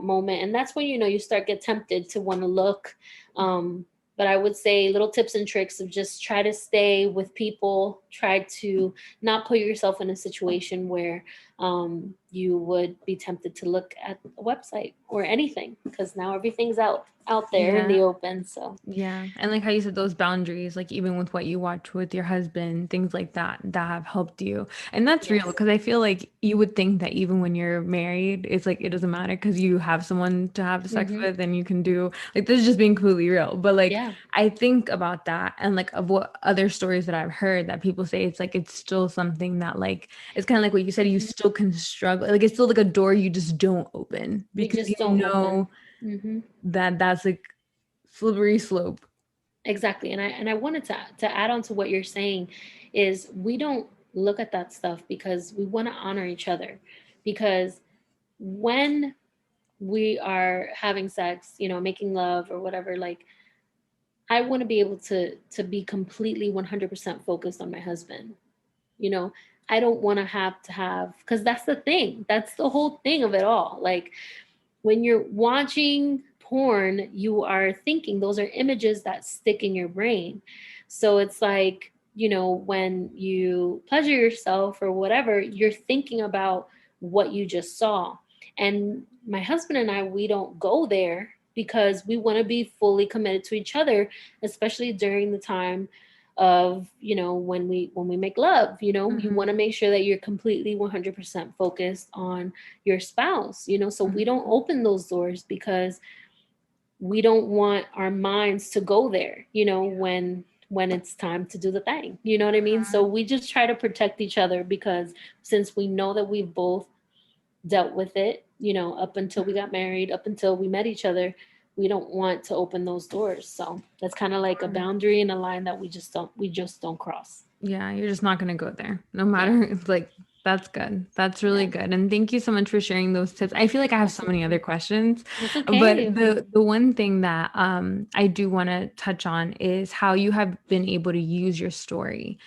moment. And that's when, you start get tempted to want to look. But I would say little tips and tricks of just try to stay with people, try to not put yourself in a situation where you would be tempted to look at a website or anything, because now everything's out there in the open. So
yeah. And like how you said, those boundaries, like even with what you watch with your husband, things like that, that have helped you. And that's real,
yes.
because I feel like you would think that even when you're married, it's like it doesn't matter because you have someone to have sex
Mm-hmm.
with and you can do like this is just being completely real. But like
Yeah.
I think about that and like of what other stories that I've heard that people say it's like it's still something that like it's kind of like what you said, you still can struggle. Like it's still like a door you just don't open
We
because
just
you
don't open.
know that that's like slippery slope.
Exactly. And I wanted to add on to what you're saying is we don't look at that stuff because we want to honor each other. Because when we are having sex, making love or whatever, like I want to be able to be completely 100% focused on my husband. You know, I don't want to have, because that's the thing. That's the whole thing of it all. Like when you're watching porn, you are thinking, those are images that stick in your brain. So it's like, when you pleasure yourself or whatever, you're thinking about what you just saw. And my husband and I, we don't go there because we want to be fully committed to each other, especially during the time of when we make love. You want to make sure that you're completely 100% focused on your spouse, so we don't open those doors because we don't want our minds to go there, when it's time to do the thing, you know what I mean? So we just try to protect each other, because since we know that we've both dealt with it, up until we got married, up until we met each other, we don't want to open those doors. So that's kind of like a boundary and a line that we just don't cross.
Yeah, you're just not going to go there. No
Yeah.
matter like that's good. That's really
Yeah.
good. And thank you so much for sharing those tips. I feel like I have so many other
Absolutely.
questions,
That's
but
okay.
the one thing that I do want to touch on is how you have been able to use your story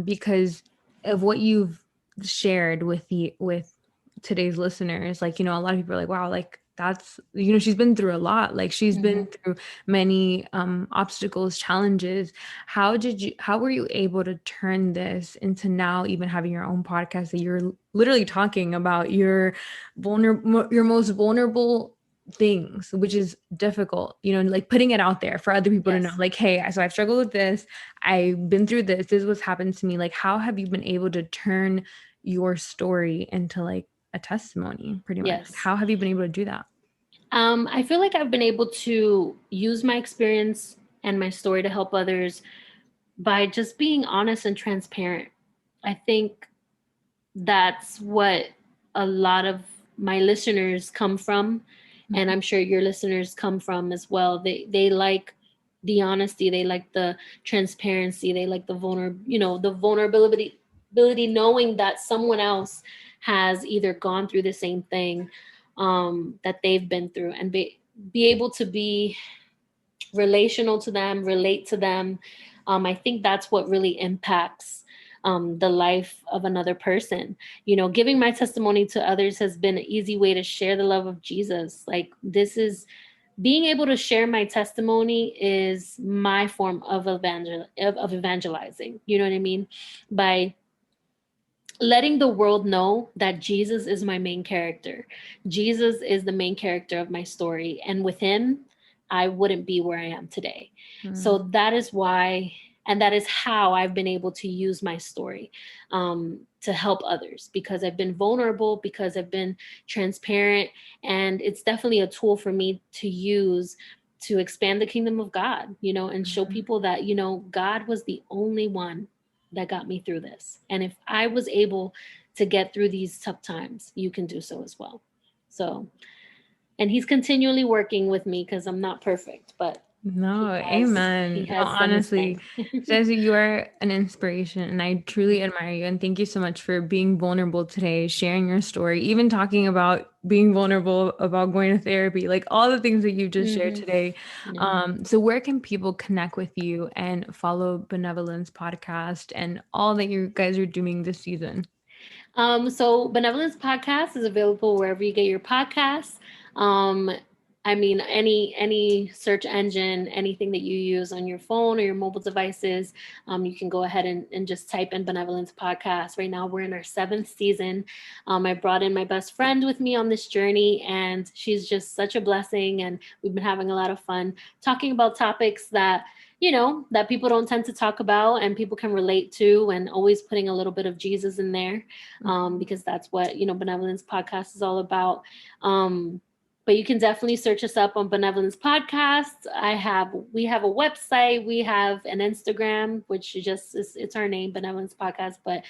because of what you've shared with today's listeners. Like, a lot of people are like, wow, like that's she's been through a lot. Like she's been
Hmm.
through many obstacles, challenges. How were you able to turn this into now even having your own podcast that you're literally talking about your most vulnerable things, which is difficult, like putting it out there for other people to know,
Yes.
like, hey, so I've struggled with this, I've been through this is what's happened to me. Like, how have you been able to turn your story into like a testimony, pretty much? Like,
Yes.
how have you been able to do that?
I feel like I've been able to use my experience and my story to help others by just being honest and transparent. I think that's what a lot of my listeners come from, and I'm sure your listeners come from as well. They like the honesty, they like the transparency, they like the vulnerability, knowing that someone else has either gone through the same thing that they've been through, and be able to be relational to them, relate to them. I think that's what really impacts the life of another person. Giving my testimony to others has been an easy way to share the love of Jesus. Like, this is being able to share my testimony is my form of of evangelizing. You know what I mean? By letting the world know that Jesus is my main character. Jesus is the main character of my story. And with him, I wouldn't be where I am today. So
Mm.
that is why, and that is how I've been able to use my story to help others, because I've been vulnerable, because I've been transparent. And it's definitely a tool for me to use to expand the kingdom of God, and show people that, God was the only one that got me through this. And if I was able to get through these tough times, you can do so as well. So, and he's continually working with me because I'm not perfect, but
No,
he
amen. No,
has done his
honestly,
thing.
Ceci, you are an inspiration, and I truly admire you. And thank you so much for being vulnerable today, sharing your story, even talking about being vulnerable about going to therapy, like all the things that you just shared
Hmm.
today.
Yeah.
So where can people connect with you and follow Benevolence Podcast and all that you guys are doing this season?
So Benevolence Podcast is available wherever you get your podcasts. Um, I mean, any search engine, anything that you use on your phone or your mobile devices, you can go ahead and just type in Benevolence Podcast. Right now, we're in our 7th season. I brought in my best friend with me on this journey, and she's just such a blessing. And we've been having a lot of fun talking about topics that that people don't tend to talk about and people can relate to, and always putting a little bit of Jesus in there, because that's what Benevolence Podcast is all about. But you can definitely search us up on Benevolence Podcast. We have a website, we have an Instagram, which it's our name, Benevolence Podcast. But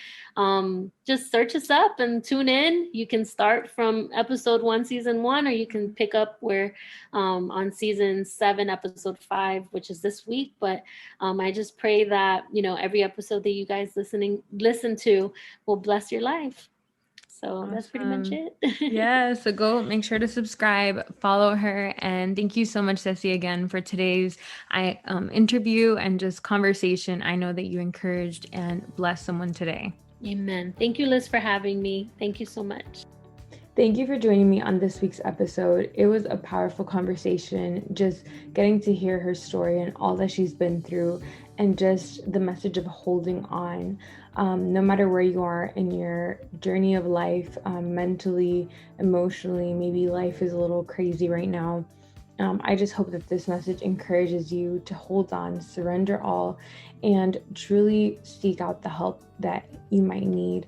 just search us up and tune in. You can start from episode 1, season 1, or you can pick up where on season 7, episode 5, which is this week. But I just pray that every episode that you guys listen to will bless your life. So That's pretty much it.
Yeah, so go make sure to subscribe, follow her, and thank you so much, Ceci, again for today's interview and just conversation. I know that you encouraged and blessed someone today.
Amen. Thank you, Liz, for having me. Thank you so much.
Thank you for joining me on this week's episode. It was a powerful conversation, just getting to hear her story and all that she's been through, and just the message of holding on. No matter where you are in your journey of life, mentally, emotionally, maybe life is a little crazy right now. I just hope that this message encourages you to hold on, surrender all, and truly seek out the help that you might need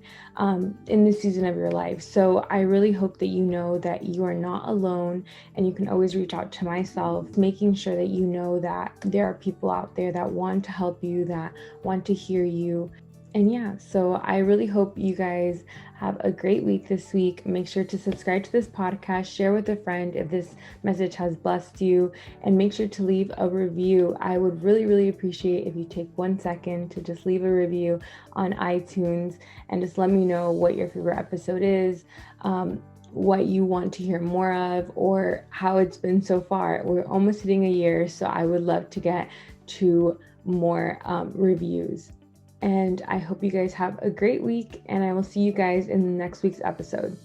in this season of your life. So I really hope that you know that you are not alone, and you can always reach out to myself, making sure that you know that there are people out there that want to help you, that want to hear you. And yeah, so I really hope you guys have a great week this week. Make sure to subscribe to this podcast, share with a friend if this message has blessed you, and make sure to leave a review. I would really, really appreciate if you take 1 second to just leave a review on iTunes and just let me know what your favorite episode is, what you want to hear more of, or how it's been so far. We're almost hitting a year, so I would love to get to more reviews. And I hope you guys have a great week, and I will see you guys in next week's episode.